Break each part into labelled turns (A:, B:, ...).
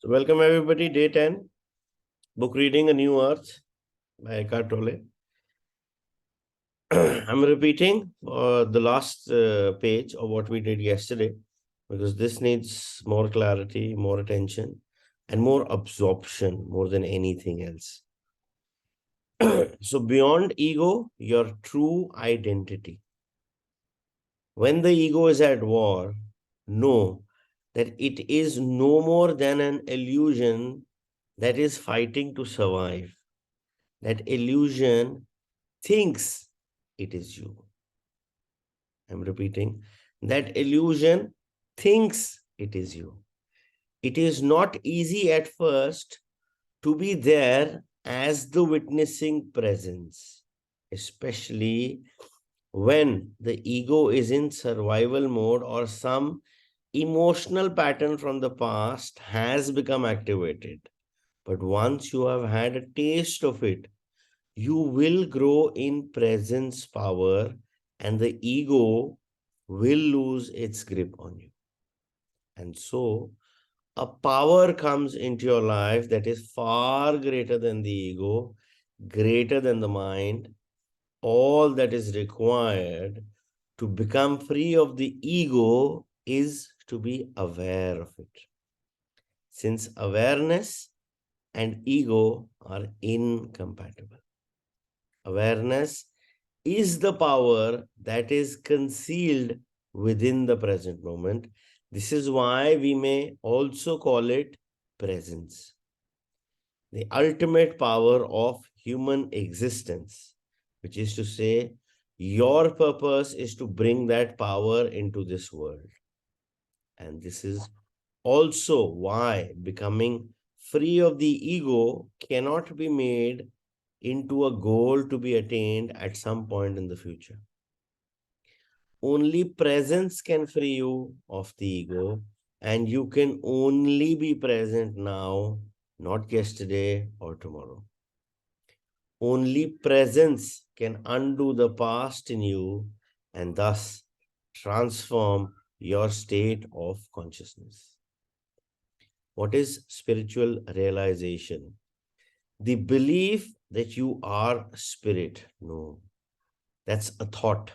A: So welcome everybody, day 10, book reading A New Earth by Eckhart Tolle. I'm repeating the last page of what we did yesterday because this needs more clarity, more attention, and more absorption more than anything else. So beyond ego, your true identity. When the ego is at war, know that it is no more than an illusion that is fighting to survive. That illusion thinks it is you. I'm repeating. That illusion thinks it is you. It is not easy at first to be there as the witnessing presence, especially when the ego is in survival mode or some emotional pattern from the past has become activated. But once you have had a taste of it, you will grow in presence power and the ego will lose its grip on you. And so a power comes into your life that is far greater than the ego, greater than the mind. All that is required to become free of the ego is to be aware of it. Since awareness and ego are incompatible. Awareness is the power that is concealed within the present moment. This is why we may also call it presence. The ultimate power of human existence, which is to say, your purpose is to bring that power into this world. And this is also why becoming free of the ego cannot be made into a goal to be attained at some point in the future. Only presence can free you of the ego, and you can only be present now, not yesterday or tomorrow. Only presence can undo the past in you and thus transform your state of consciousness. What is spiritual realization? The belief that you are spirit. No, that's a thought.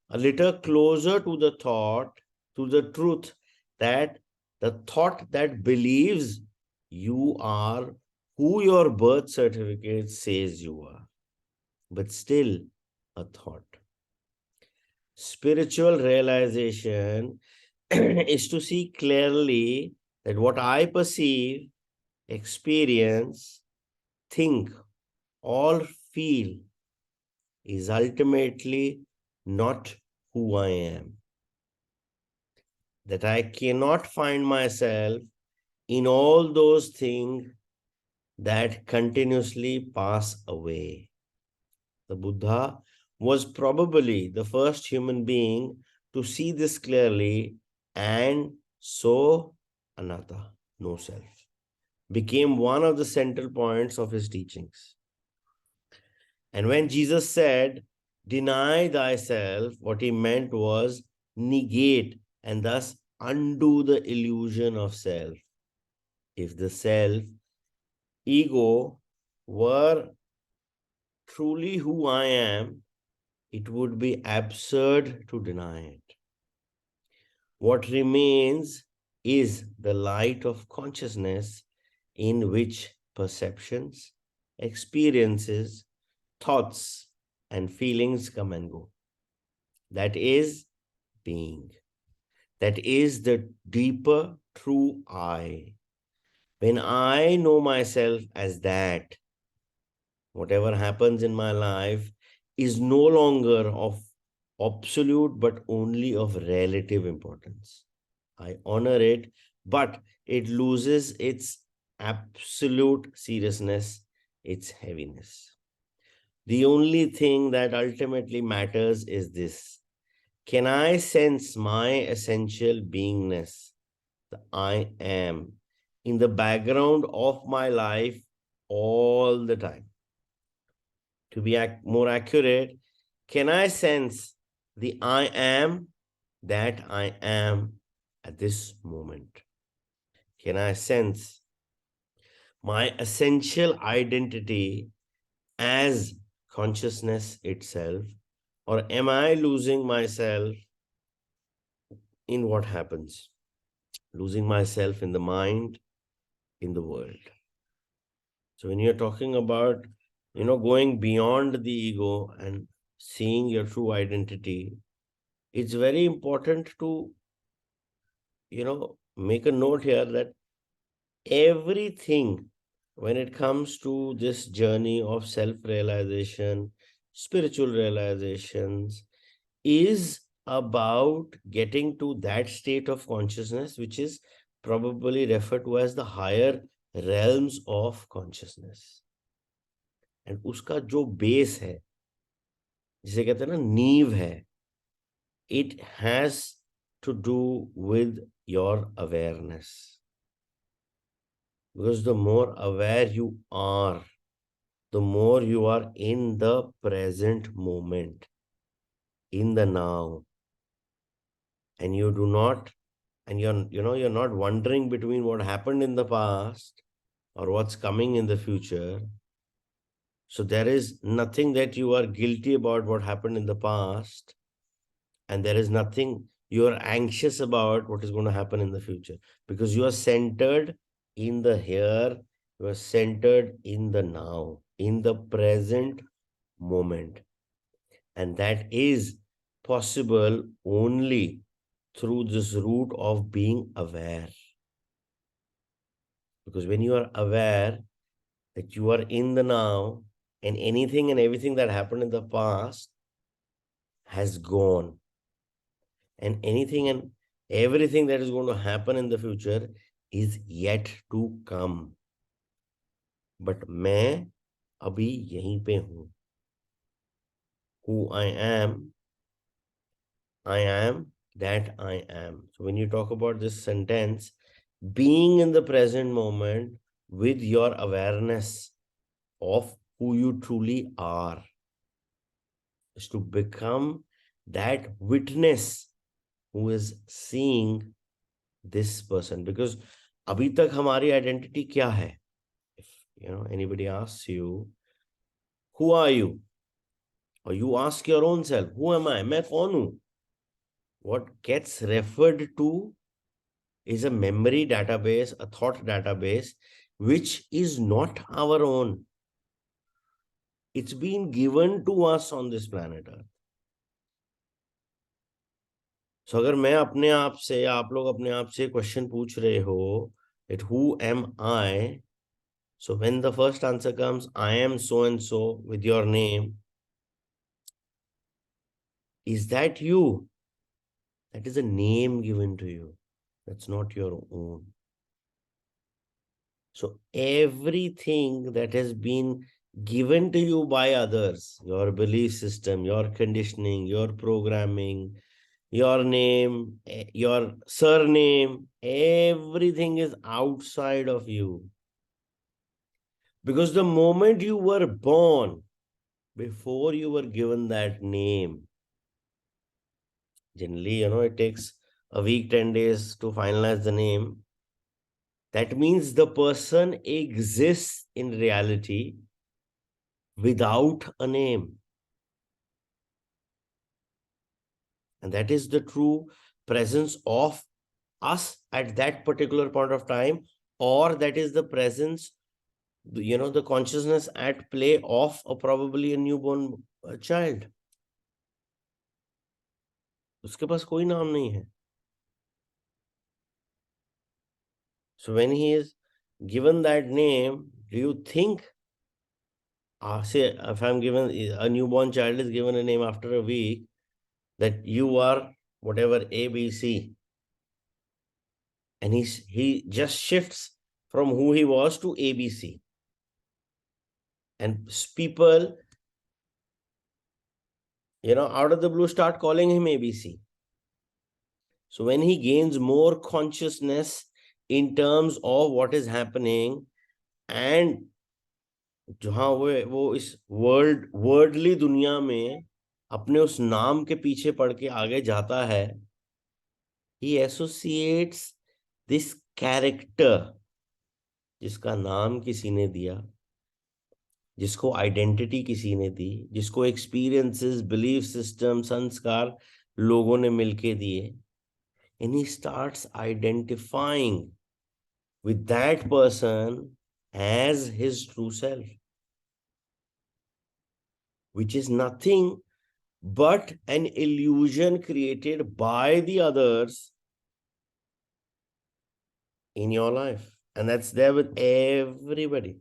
A: A little closer to the thought, to the truth, that the thought that believes you are who your birth certificate says you are, but still a thought. Spiritual realization is to see clearly that what I perceive, experience, think, or feel is ultimately not who I am. That I cannot find myself in all those things that continuously pass away. The Buddha was probably the first human being to see this clearly, and so anatta, no self, became one of the central points of his teachings. And when Jesus said, deny thyself, what he meant was negate and thus undo the illusion of self. If the self, ego, were truly who I am, it would be absurd to deny it. What remains is the light of consciousness in which perceptions, experiences, thoughts, and feelings come and go. That is being. That is the deeper true I. When I know myself as that, whatever happens in my life is no longer of absolute but only of relative importance. I honor it, but it loses its absolute seriousness, its heaviness. The only thing that ultimately matters is this. Can I sense my essential beingness, the I am, in the background of my life all the time? To be more accurate, can I sense the I am that I am at this moment? Can I sense my essential identity as consciousness itself? Or am I losing myself in what happens? Losing myself in the mind, in the world. So when you're talking about, going beyond the ego and seeing your true identity, it's very important to, make a note here that everything, when it comes to this journey of self-realization, spiritual realizations, is about getting to that state of consciousness, which is probably referred to as the higher realms of consciousness. And उसका जो base है, जिसे कहते हैं ना नींव है, it has to do with your awareness. Because the more aware you are, the more you are in the present moment, in the now. And you do not, and you're not wondering between what happened in the past or what's coming in the future. So there is nothing that you are guilty about what happened in the past, and there is nothing you are anxious about what is going to happen in the future, because you are centered in the here, you are centered in the now, in the present moment. And that is possible only through this route of being aware. Because when you are aware that you are in the now, and anything and everything that happened in the past has gone, and anything and everything that is going to happen in the future is yet to come. But मैं अभी यहीं पे हूँ. Who I am that I am. So when you talk about this sentence, being in the present moment with your awareness of who you truly are, is to become that witness who is seeing this person. Because अभी तक हमारी identity क्या है? If anybody asks you, who are you? Or you ask your own self, who am I? मैं कौन हूँ? What gets referred to is a memory database, a thought database, which is not our own. It's been given to us on this planet Earth. So अगर मैं अपने आप से, आप लोग अपने आप से क्वेश्चन पूछ रहे हो that who am I? So when the first answer comes, I am so and so with your name, is that you? That is a name given to you. That's not your own. So everything that has been given to you by others, your belief system, your conditioning, your programming, your name, your surname, everything is outside of you. Because the moment you were born, before you were given that name, generally, it takes a week, 10 days to finalize the name. That means the person exists in reality without a name. And that is the true presence of us at that particular point of time, or that is the presence, the consciousness at play of probably a newborn child. उसके पास कोई नाम नहीं है. So when he is given that name, do you think, say if I'm given, a newborn child is given a name after a week, that you are whatever ABC, and he just shifts from who he was to ABC, and people, out of the blue start calling him ABC. So when he gains more consciousness in terms of what is happening, and जहाँ वो इस worldly दुनिया में अपने उस नाम के पीछे पड़ के आगे जाता है, he associates this कैरेक्टर, जिसका नाम किसी ने दिया, जिसको आइडेंटिटी किसी ने दी, जिसको एक्सपीरियंसेस, बिलीफ सिस्टम, संस्कार लोगों ने मिलके दिए, and he starts identifying with that person as his true self, which is nothing but an illusion created by the others in your life. And that's there with everybody.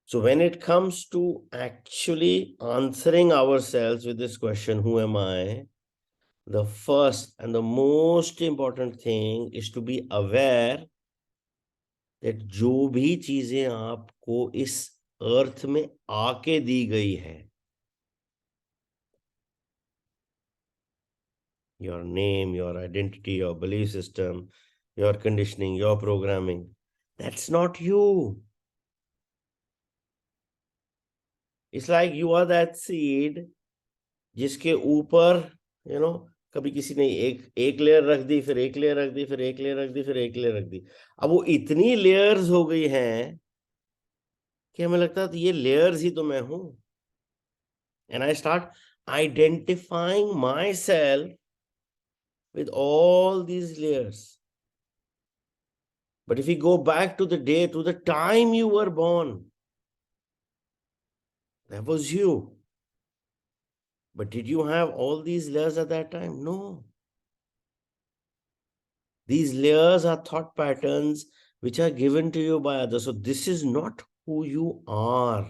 A: So when it comes to actually answering ourselves with this question, who am I? The first and the most important thing is to be aware that जो भी चीजें आपको इस अर्थ में आके दी गई है, your name, your identity, your belief system, your conditioning, your programming, that's not you. It's like you are that seed जिसके ऊपर कभी किसी ने एक लेयर रख दी, फिर एक लेयर रख दी, फिर एक लेयर रख दी, फिर एक लेयर रख दी। अब वो इतनी लेयर्स हो गई हैं कि हमें लगता है ये लेयर्स ही तो मैं हूं। And I start identifying my self with all these layers. But if you go back to the day, to the time you were born, that was you. But did you have all these layers at that time? No. These layers are thought patterns which are given to you by others. So this is not who you are.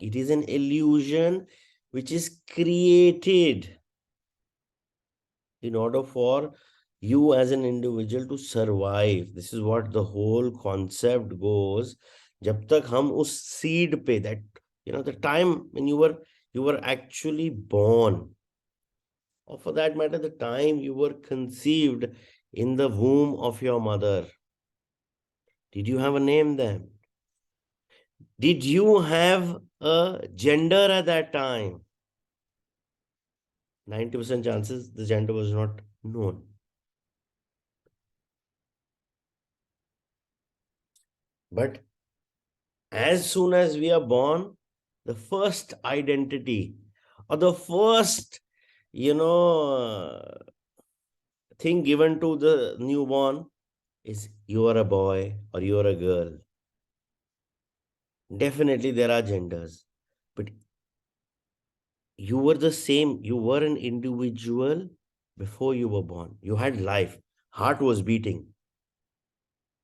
A: It is an illusion which is created in order for you as an individual to survive. This is what the whole concept goes. जब तक हम उस seed पे, that the time when you were actually born, or for that matter the time you were conceived in the womb of your mother, did you have a name then? Did you have a gender at that time? 90% chances the gender was not known. But as soon as we are born, the first identity or the first, thing given to the newborn is you are a boy or you are a girl. Definitely there are genders, but you were the same. You were an individual before you were born. You had life. Heart was beating.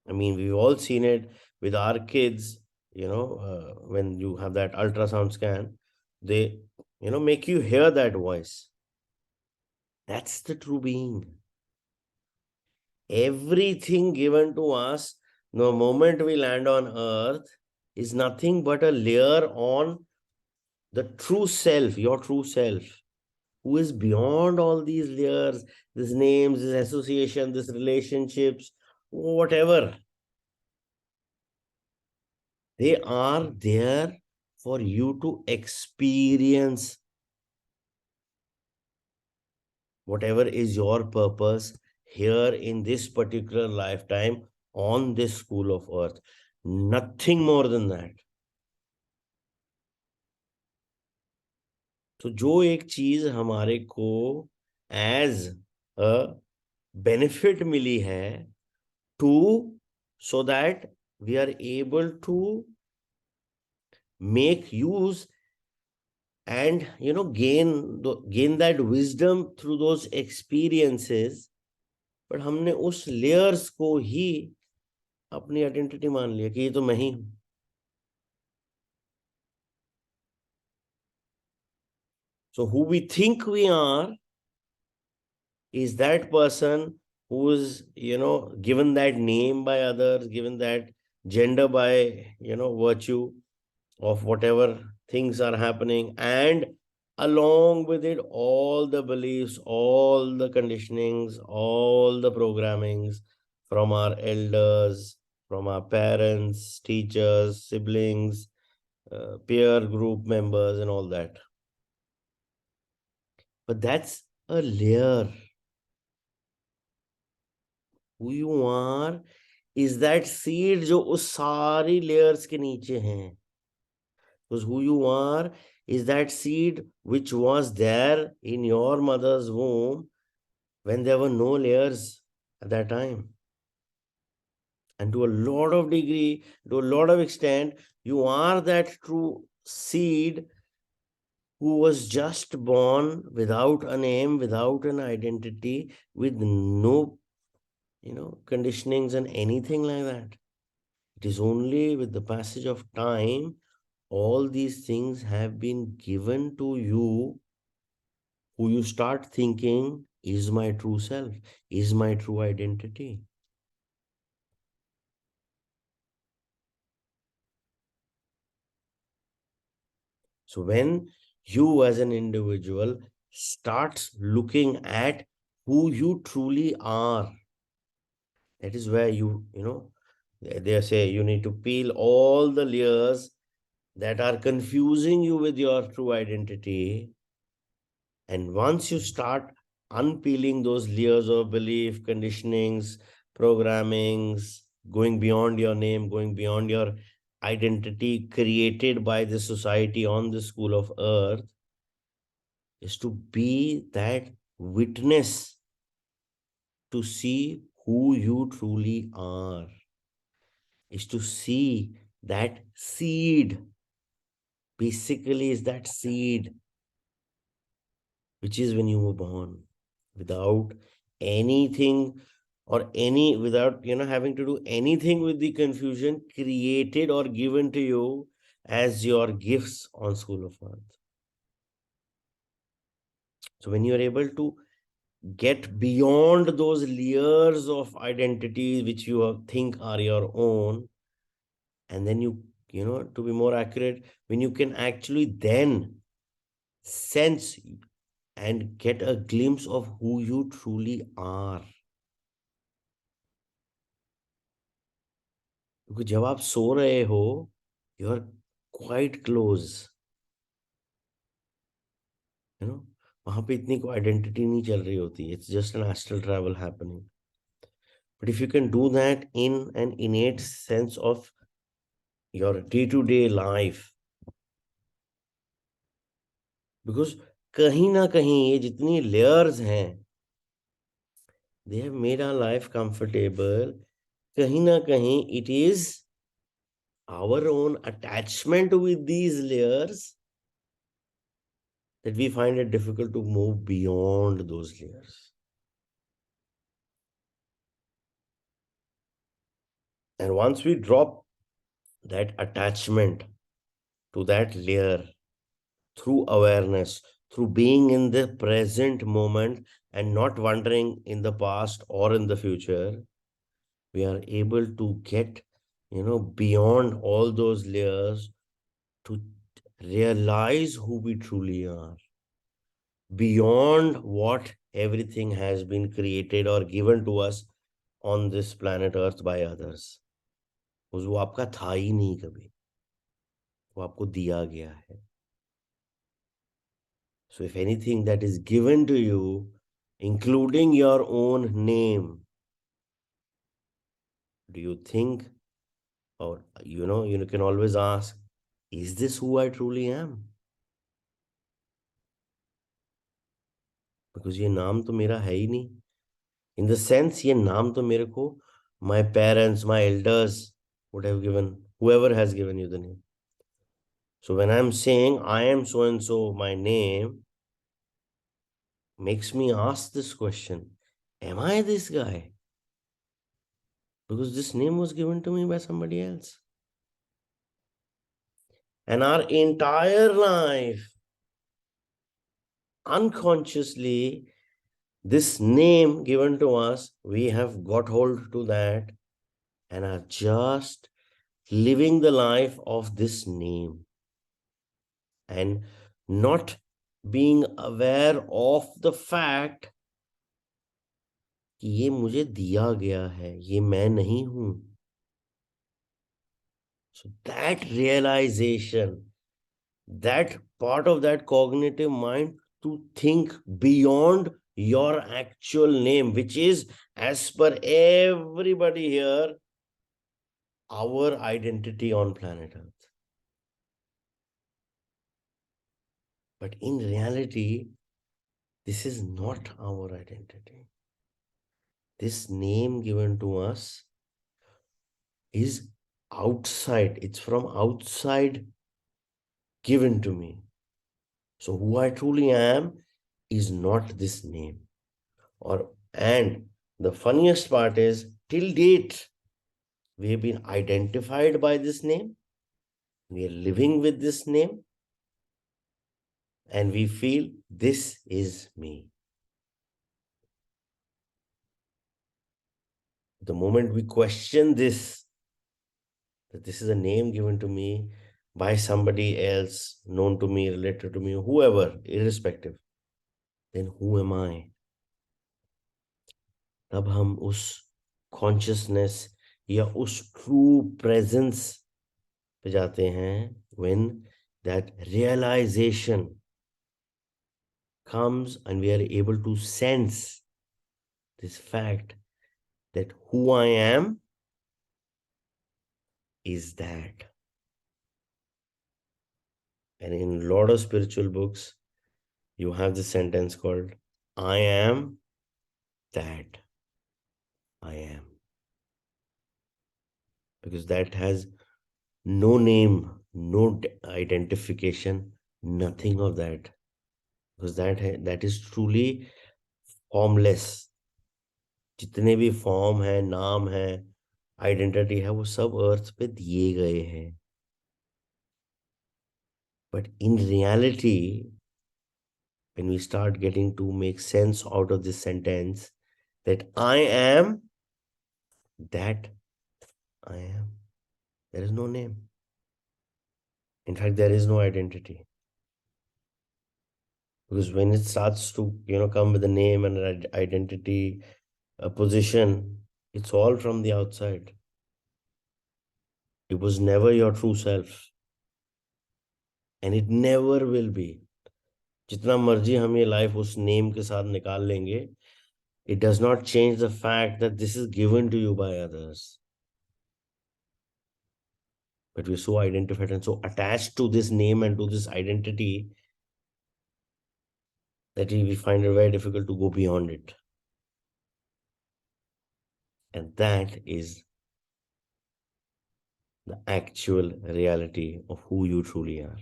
A: I mean, we've all seen it with our kids, when you have that ultrasound scan, they, make you hear that voice. That's the true being. Everything given to us, the moment we land on earth, is nothing but a layer on the true self, your true self, who is beyond all these layers, these names, this association, these relationships, whatever. They are there for you to experience whatever is your purpose here in this particular lifetime on this school of earth. Nothing more than that. तो जो एक चीज हमारे को as a benefit मिली है to so that we are able to make use and gain that wisdom through those experiences, but हमने उस layers को ही अपनी आइडेंटिटी मान लिया कि ये तो मैं ही हूं। So who we think we are is that person who's given that name by others, given that gender by virtue of whatever things are happening, and along with it all the beliefs, all the conditionings, all the programmings from our elders, from our parents, teachers, siblings, peer group members, and all that. But that's a layer. Who you are is that seed जो उस सारी layers के नीचे हैं. Because who you are is that seed which was there in your mother's womb when there were no layers at that time. And to a lot of degree, to a lot of extent, you are that true seed who was just born without a name, without an identity, with no, conditionings and anything like that. It is only with the passage of time, all these things have been given to you, who you start thinking is my true self, is my true identity. So when you as an individual starts looking at who you truly are, that is where they say you need to peel all the layers that are confusing you with your true identity. And once you start unpeeling those layers of belief, conditionings, programmings, going beyond your name, going beyond your identity created by the society on the school of earth, is to be that witness to see who you truly are, is to see that seed. Basically, is that seed which is when you were born, without anything or any, without having to do anything with the confusion created or given to you as your gifts on school of earth. So when you are able to get beyond those layers of identity which you think are your own, and then to be more accurate, when you can actually then sense and get a glimpse of who you truly are. क्योंकि जब आप सो रहे हो, you are quite close, वहां पे इतनी कोई identity नहीं चल रही होती. It's just an astral travel happening. But if you can do that in an innate sense of your day to day life, because कहीं ना कहीं ये जितनी लेयर्स हैं, they have made our life comfortable. कहीं ना कहीं it is our own attachment with these layers that we find it difficult to move beyond those layers. And once we drop that attachment to that layer through awareness, through being in the present moment and not wandering in the past or in the future, we are able to get, beyond all those layers to realize who we truly are, beyond what everything has been created or given to us on this planet earth by others. वो आपका था ही नहीं कभी, वो आपको दिया गया है. So if anything that is given to you, including your own name, do you think, or you can always ask, is this who I truly am? Because ये नाम तो मेरा है ही नहीं. In the sense, ये नाम तो मेरे को my parents, my elders would have given, whoever has given you the name. So when I'm saying I am so and so, my name makes me ask this question, am I this guy? Because this name was given to me by somebody else. And our entire life, unconsciously, this name given to us, we have got hold to that and are just living the life of this name and not being aware of the fact कि ये मुझे दिया गया है, ये मैं नहीं हूं. So that realization, that part of that cognitive mind to think beyond your actual name, which is, as per everybody here, our identity on planet Earth. But in reality, this is not our identity. This name given to us is outside. It's from outside given to me. So who I truly am is not this name. And the funniest part is, till date, we have been identified by this name. We are living with this name. And we feel this is me. The moment we question this, that this is a name given to me by somebody else, known to me, related to me, whoever, irrespective, then who am I? तब हम उस consciousness या उस true presence पे जाते हैं, when that realization comes and we are able to sense this fact that who I am is that. And in a lot of spiritual books, you have this sentence called, I am that I am. Because that has no name, no identification, nothing of that. Because that is truly formless. जितने भी form है, नाम है, identity है, वो सब अर्थ पे दिए गए हैं. But in reality, when we start getting to make sense out of this sentence, that I am that I am, there is no name. In fact, there is no identity. Because when it starts to, come with a name and an identity, a position, it's all from the outside. It was never your true self. And it never will be. जितना मर्जी हम ये life उस name के साथ निकाल लेंगे, it does not change the fact that this is given to you by others. But we're so identified and so attached to this name and to this identity that we find it very difficult to go beyond it. And that is the actual reality of who you truly are.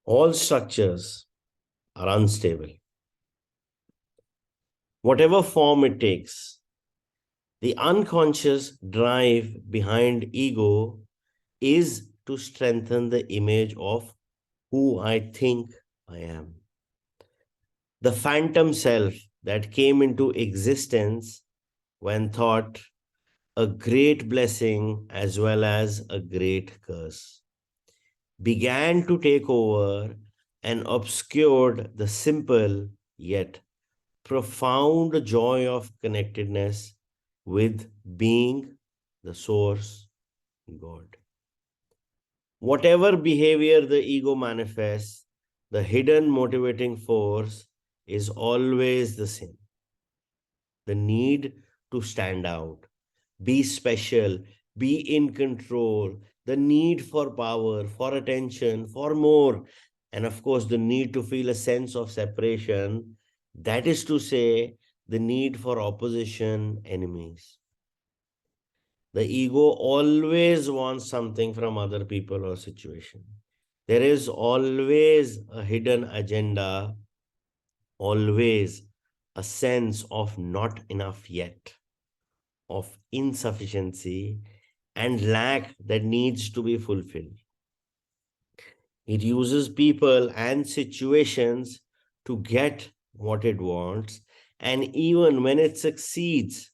A: All structures are unstable. Whatever form it takes, the unconscious drive behind ego is to strengthen the image of who I think I am. The phantom self that came into existence when thought a great blessing as well as a great curse, began to take over and obscured the simple yet profound joy of connectedness with being the source, God. Whatever behavior the ego manifests, the hidden motivating force is always the same. The need to stand out, be special, be in control, the need for power, for attention, for more, and of course, the need to feel a sense of separation. That is to say, the need for opposition, enemies. The ego always wants something from other people or situation. There is always a hidden agenda, always a sense of not enough yet, of insufficiency and lack that needs to be fulfilled. It uses people and situations to get what it wants, and even when it succeeds,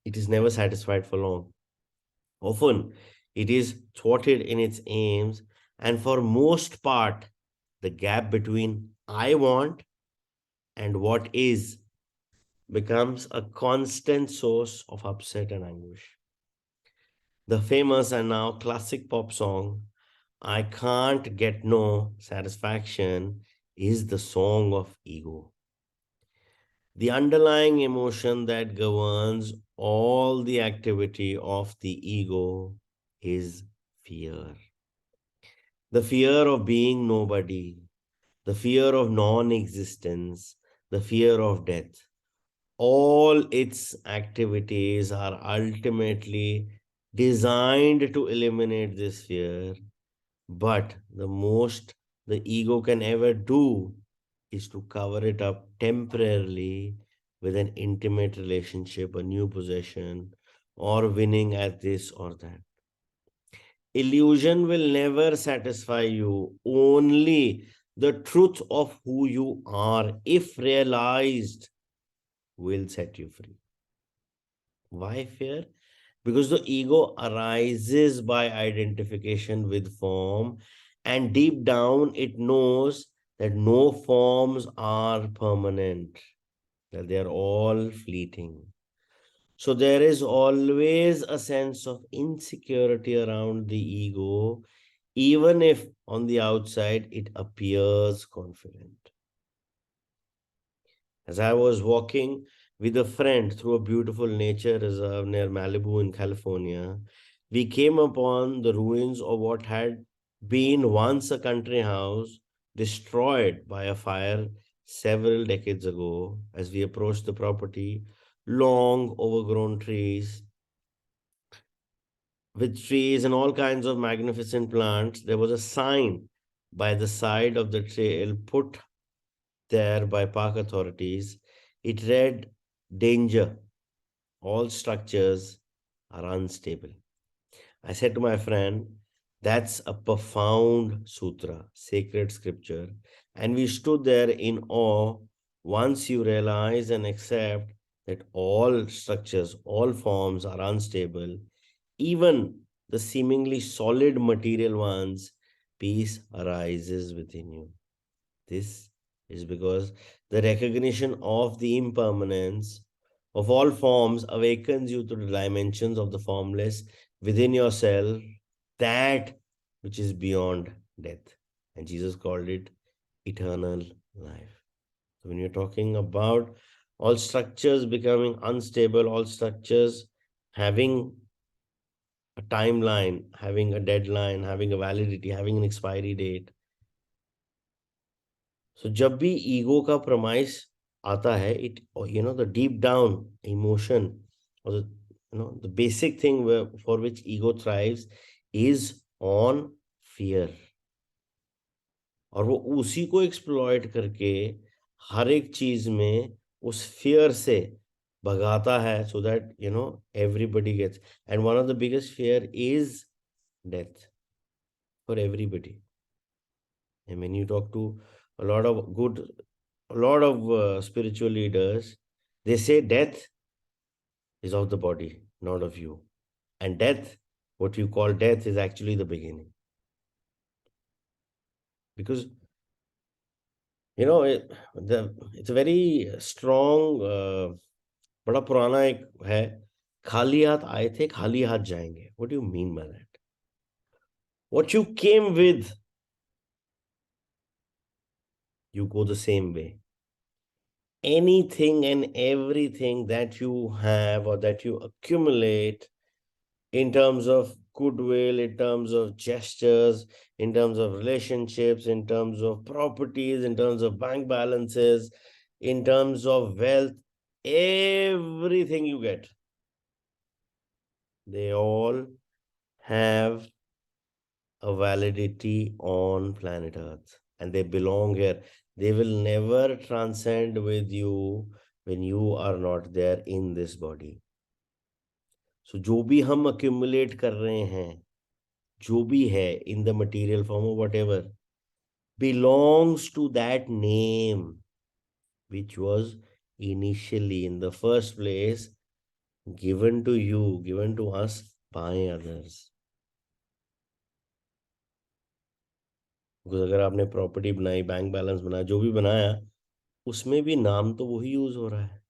A: it is never satisfied for long. Often, it is thwarted in its aims, and for most part, the gap between I want and what is becomes a constant source of upset and anguish. The famous and now classic pop song, I can't get no satisfaction is the song of ego. The underlying emotion that governs all the activity of the ego is fear. The fear of being nobody, the fear of non existence, the fear of death. All its activities are ultimately designed to eliminate this fear. But the most the ego can ever do is to cover it up temporarily with an intimate relationship, a new possession, or winning at this or that. Illusion will never satisfy you. Only the truth of who you are, if realized, will set you free. Why fear? Because the ego arises by identification with form, and deep down it knows that no forms are permanent, that they are all fleeting. So there is always a sense of insecurity around the ego, even if on the outside it appears confident. As I was walking with a friend through a beautiful nature reserve near Malibu in California, we came upon the ruins of what had been once a country house destroyed by a fire several decades ago. As we approached the property, long overgrown trees with trees and all kinds of magnificent plants, there was a sign by the side of the trail put there by park authorities. It read, "Danger, all structures are unstable." I said to my friend, "That's a profound sutra, sacred scripture." And we stood there in awe. Once you realize and accept that all structures, all forms are unstable, even the seemingly solid material ones, peace arises within you. This is because the recognition of the impermanence of all forms awakens you to the dimensions of the formless within yourself, that which is beyond death. And Jesus called it eternal life. So when you're talking about all structures becoming unstable, all structures having a timeline, having a deadline, having a validity, having an expiry date, सो जब भी ego का promise आता है, it the deep down emotion और the basic thing for which ego thrives is on fear, और वो उसी को एक्सप्लॉइट करके हर एक चीज में उस फियर से भगाता है, so that everybody gets, and one of the biggest fear is death for everybody. And when you talk to a lot of good, a lot of spiritual leaders, they say death is of the body, not of you. And death, what you call death, is actually the beginning. Because, it's a very strong, बड़ा पुराना एक है, खाली हाथ आए थे, खाली हाथ जाएंगे. What do you mean by that? What you came with, you go the same way. Anything and everything that you have or that you accumulate in terms of goodwill, in terms of gestures, in terms of relationships, in terms of properties, in terms of bank balances, in terms of wealth, everything you get, they all have a validity on planet Earth and they belong here. They will never transcend with you when you are not there in this body. So जो भी हम accumulate कर रहे हैं, जो भी है in the material form or whatever, belongs to that name which was initially in the first place given to you, given to us by others. Because अगर आपने प्रॉपर्टी बनाई, बैंक बैलेंस बनाया, जो भी बनाया, उसमें भी नाम तो वही यूज हो रहा है,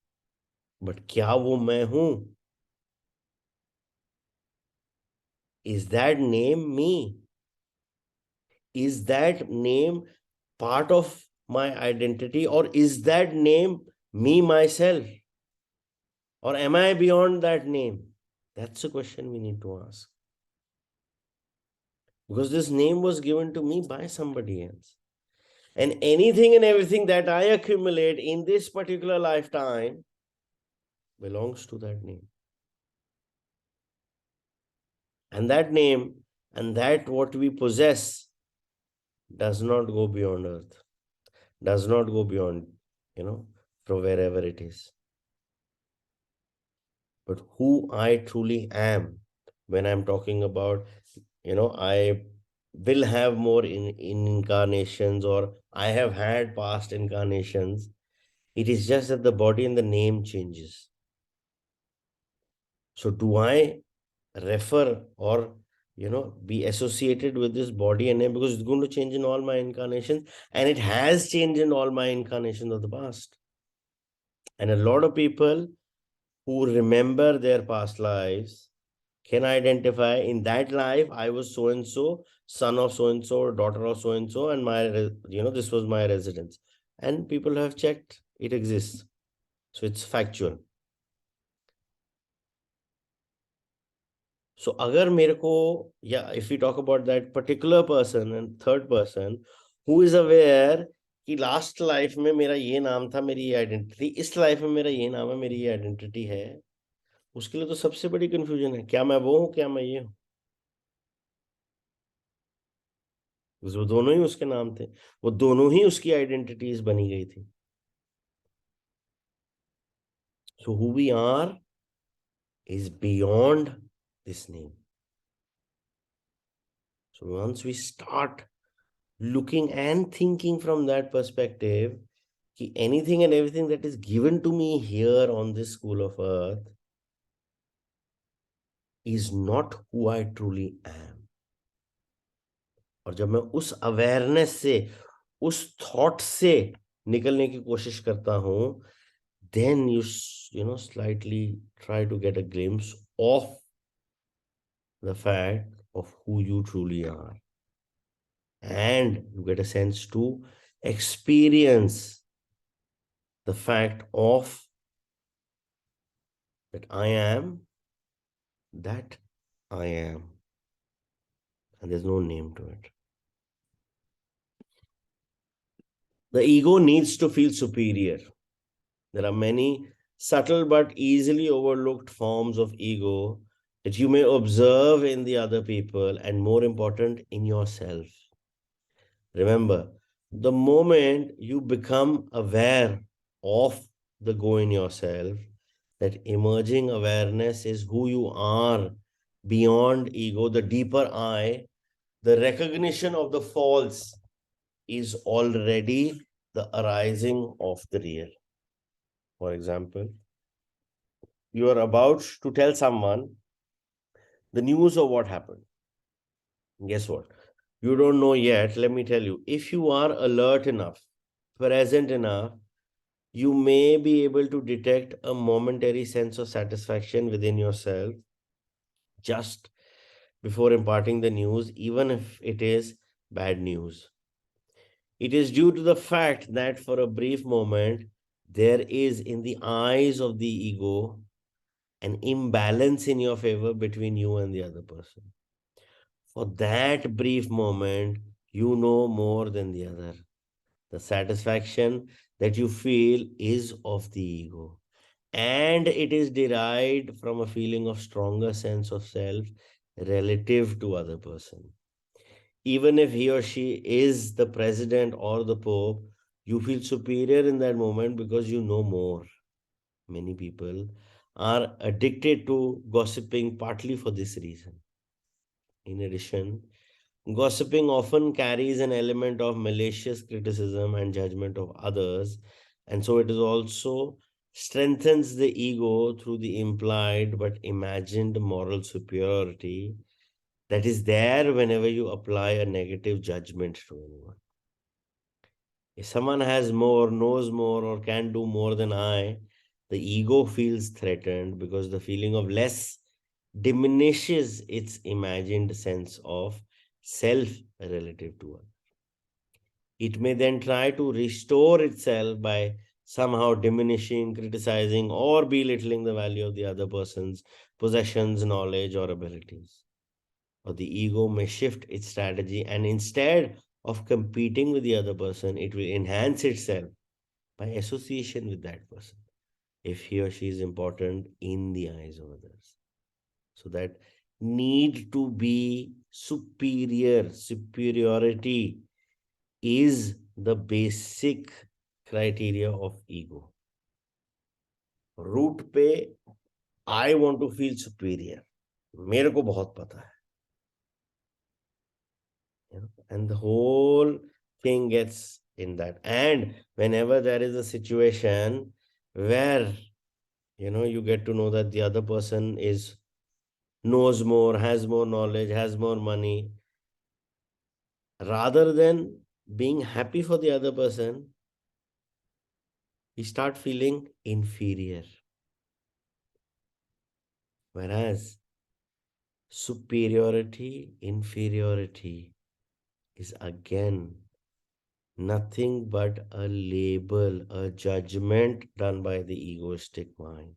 A: बट क्या वो मैं हूं? Is that name me? Is that name part of my identity, or is that name me myself? Or am I beyond that name? That's a question we need to ask. Because this name was given to me by somebody else. And anything and everything that I accumulate in this particular lifetime belongs to that name. And that name and that what we possess does not go beyond earth, does not go beyond, from wherever it is. But who I truly am, when I'm talking about, I will have more in incarnations, or I have had past incarnations. It is just that the body and the name changes. So do I refer or be associated with this body and name, because it's going to change in all my incarnations, and it has changed in all my incarnations of the past. And a lot of people who remember their past lives can identify, in that life I was so and so, son of so and so, daughter of so and so, and my this was my residence. And people have checked, it exists. So it's factual. So agar mere ko, yeah, if we talk about that particular person and third person who is aware कि last life में मेरा ये नाम था, मेरी ये identity, इस life में मेरा ये नाम है, मेरी ये आइडेंटिटी है, उसके लिए तो सबसे बड़ी कंफ्यूजन है, क्या मैं वो हूँ, क्या मैं ये हूँ? वो दोनों ही उसके नाम थे, वो दोनों ही उसकी आइडेंटिटीज बनी गई थी. So who we are is beyond this name. So once we start looking and thinking from that perspective, कि anything and everything that is given to me here on this school of earth is not who I truly am. और जब मैं उस awareness से, उस thought से निकलने की कोशिश करता हूं, then you slightly try to get a glimpse of the fact of who you truly are, and you get a sense to experience the fact of that I am that I am, and there's no name to it. The ego needs to feel superior. There are many subtle but easily overlooked forms of ego that you may observe in the other people, and more important, in yourself. Remember, the moment you become aware of the go in yourself, that emerging awareness is who you are beyond ego, the deeper I, the recognition of the false is already the arising of the real. For example, you are about to tell someone the news of what happened. Guess what? You don't know yet. Let me tell you, if you are alert enough, present enough, you may be able to detect a momentary sense of satisfaction within yourself just before imparting the news, even if it is bad news. It is due to the fact that for a brief moment, there is in the eyes of the ego an imbalance in your favor between you and the other person. For that brief moment, you know more than the other. The satisfaction that you feel is of the ego, and it is derived from a feeling of stronger sense of self relative to other person. Even if he or she is the president or the pope, you feel superior in that moment because you know more. Many people are addicted to gossiping partly for this reason. In addition, gossiping often carries an element of malicious criticism and judgment of others, and so it is also strengthens the ego through the implied but imagined moral superiority that is there whenever you apply a negative judgment to anyone. If someone has more, knows more, or can do more than I, the ego feels threatened because the feeling of less diminishes its imagined sense of self relative to others. It may then try to restore itself by somehow diminishing, criticizing, or belittling the value of the other person's possessions, knowledge, or abilities. Or the ego may shift its strategy, and instead of competing with the other person, it will enhance itself by association with that person if he or she is important in the eyes of others. So that need to be superiority is the basic criteria of ego. Root पे I want to feel superior. मेरे को बहुत पता है. And the whole thing gets in that. And whenever there is a situation where you get to know that the other person knows more, has more knowledge, has more money, rather than being happy for the other person, we start feeling inferior. Whereas superiority, inferiority is again nothing but a label, a judgment done by the egoistic mind.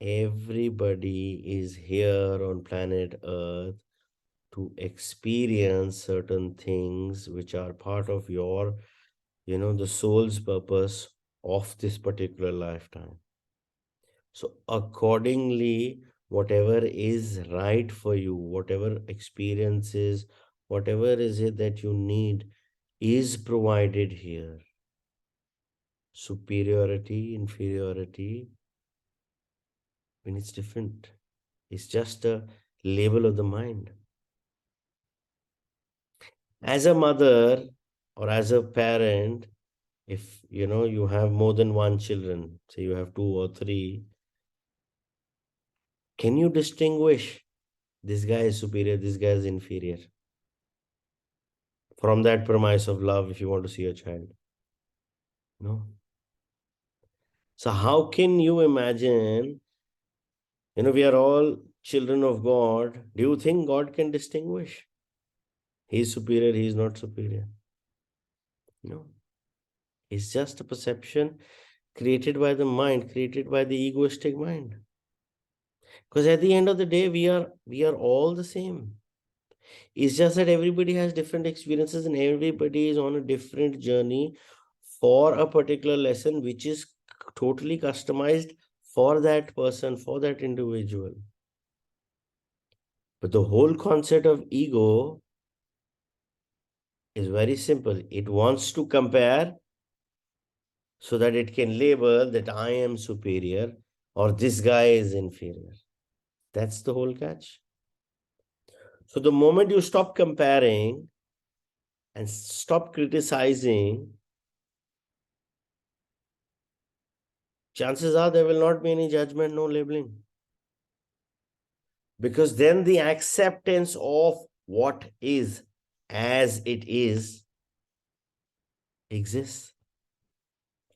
A: Everybody is here on planet Earth to experience certain things which are part of the soul's purpose of this particular lifetime. So accordingly, whatever is right for you, whatever experiences, whatever is it that you need is provided here. Superiority, inferiority, when it's different, it's just a label of the mind. As a mother or as a parent, if you have more than one children, say you have two or three, can you distinguish this guy is superior, this guy is inferior? From that premise of love, if you want to see a child. No. So how can you imagine, we are all children of God. Do you think God can distinguish? He is superior, he is not superior. No. It's just a perception created by the mind, created by the egoistic mind. Because at the end of the day, we are all the same. It's just that everybody has different experiences and everybody is on a different journey for a particular lesson, which is totally customized for that person, for that individual. But the whole concept of ego is very simple. It wants to compare so that it can label that I am superior or this guy is inferior. That's the whole catch. So the moment you stop comparing and stop criticizing, chances are there will not be any judgment, no labeling. Because then the acceptance of what is as it is exists.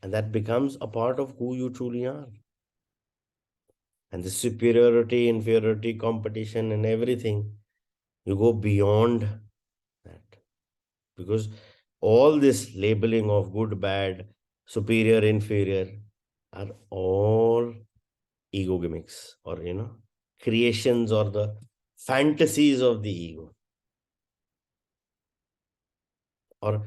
A: And that becomes a part of who you truly are. And the superiority, inferiority, competition and everything, you go beyond that. Because all this labeling of good, bad, superior, inferior are all ego gimmicks or, creations or the fantasies of the ego. Or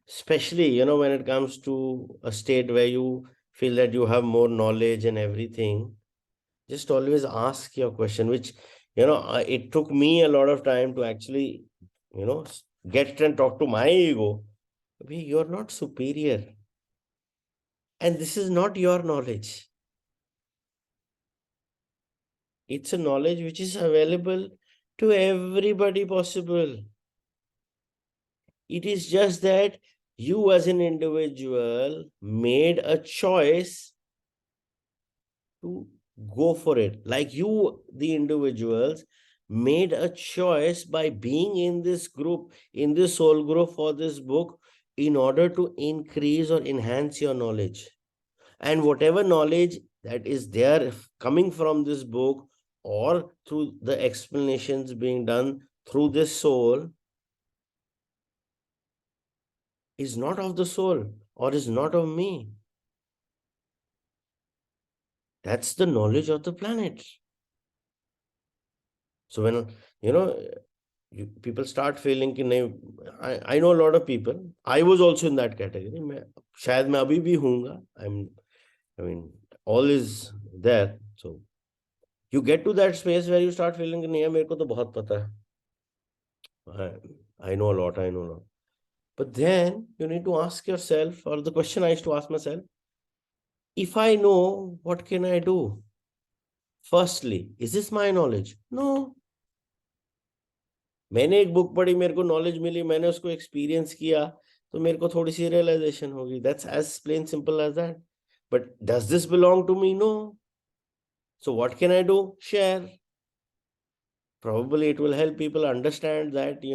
A: especially, when it comes to a state where you feel that you have more knowledge and everything, just always ask your question, which, it took me a lot of time to actually, get and talk to my ego. You're not superior. And this is not your knowledge. It's a knowledge which is available to everybody possible. It is just that you as an individual made a choice to go for it. Like you, the individuals, made a choice by being in this group, in this soul group for this book, in order to increase or enhance your knowledge. And whatever knowledge that is there coming from this book or through the explanations being done through this soul is not of the soul or is not of me. That's the knowledge of the planet. So when, people start feeling कि नहीं, I know a lot of people. I was also in that category. शायद मैं अभी भी हूँगा. I mean, all is there. So you get to that space where you start feeling कि नहीं यार, मेरे को तो बहुत पता है. I know a lot. I know a lot. But then you need to ask yourself, or the question I used to ask myself, if I know, what can I do? Firstly, is this my knowledge? No. मैंने एक book पढ़ी, मेरे को knowledge मिली, मैंने उसको experience किया, तो मेरे को थोड़ी सी रियलाइजेशन होगी. That's as plain simple as that. But does this belong to me? No. So what can I do? Share. Probably it will help people understand that,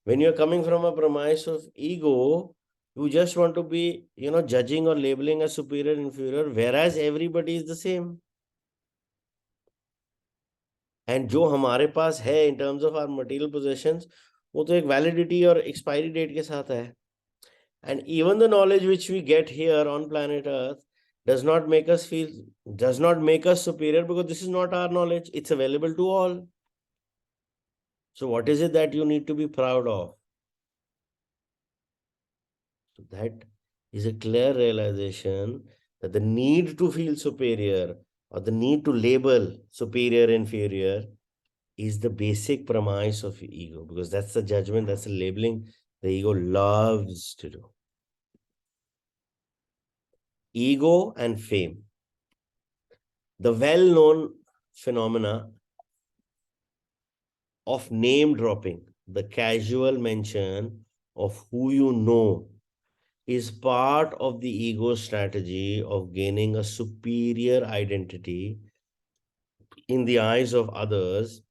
A: when you're coming from a premise of ego, you just want to be, judging or labeling as superior, inferior, whereas everybody is the same. And जो हमारे पास है in terms of our material possessions, वो तो एक validity और expiry date के साथ है. And even the knowledge which we get here on planet earth does not make us superior, because this is not our knowledge. It's available to all. So what is it that you need to be proud of? So that is a clear realization that the need to feel superior, or the need to label superior, inferior, is the basic premise of ego, because that's the judgment, that's the labeling the ego loves to do. Ego and fame. The well-known phenomena of name dropping, the casual mention of who you know, is part of the ego strategy of gaining a superior identity in the eyes of others,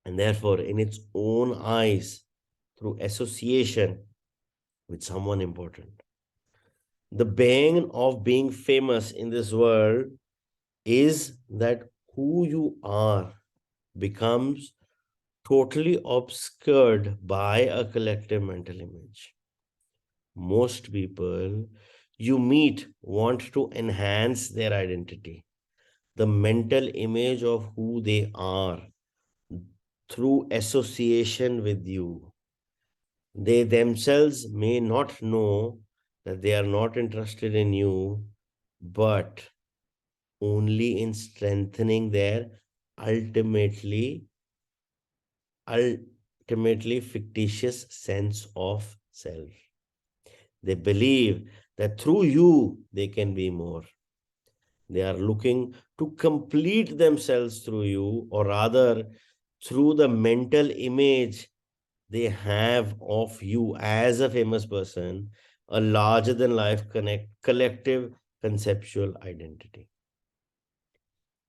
A: and therefore in its own eyes, through association with someone important. The bane of being famous in this world is that who you are becomes totally obscured by a collective mental image. Most people you meet want to enhance their identity, the mental image of who they are, through association with you. They themselves may not know that they are not interested in you, but only in strengthening their ultimately fictitious sense of self. They believe that through you they can be more. They are looking to complete themselves through you, or rather through the mental image they have of you as a famous person, a larger than life collective conceptual identity.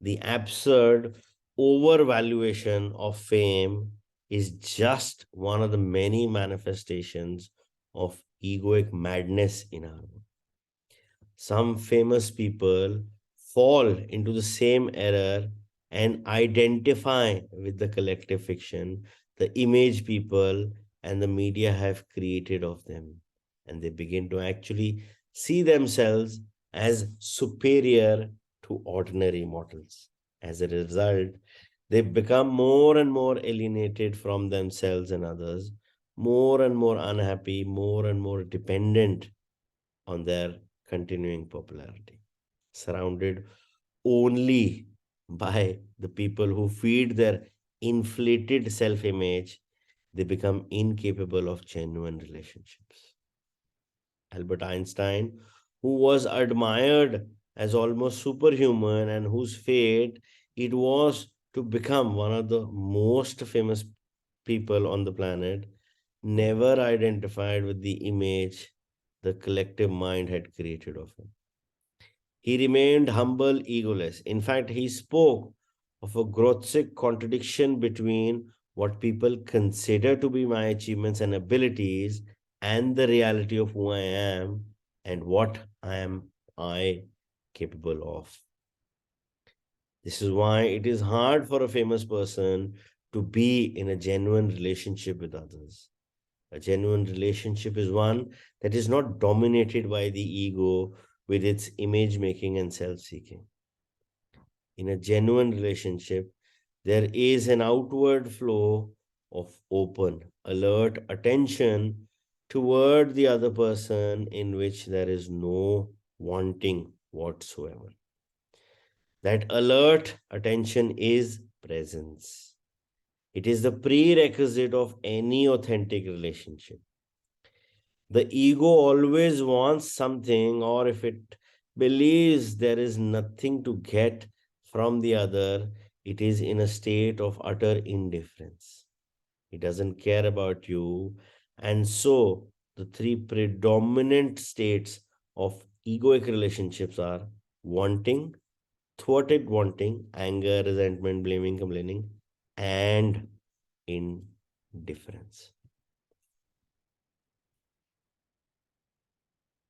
A: The absurd overvaluation of fame is just one of the many manifestations of egoic madness in our world. Some famous people fall into the same error and identify with the collective fiction, the image people and the media have created of them. And they begin to actually see themselves as superior to ordinary mortals. As a result, they become more and more alienated from themselves and others, more and more unhappy, more and more dependent on their continuing popularity, surrounded only by the people who feed their inflated self-image. They become incapable of genuine relationships. Albert Einstein, who was admired as almost superhuman and whose fate it was to become one of the most famous people on the planet, never identified with the image the collective mind had created of him. He remained humble, egoless. In fact, he spoke of a grotesque contradiction between what people consider to be my achievements and abilities and the reality of who I am and what I capable of. This is why it is hard for a famous person to be in a genuine relationship with others. A genuine relationship is one that is not dominated by the ego with its image making and self seeking. In a genuine relationship, there is an outward flow of open, alert attention toward the other person in which there is no wanting whatsoever. That alert attention is presence. It is the prerequisite of any authentic relationship. The ego always wants something, or if it believes there is nothing to get from the other, it is in a state of utter indifference. It doesn't care about you. And so, the three predominant states of egoic relationships are wanting, thwarted wanting, anger, resentment, blaming, complaining, and indifference.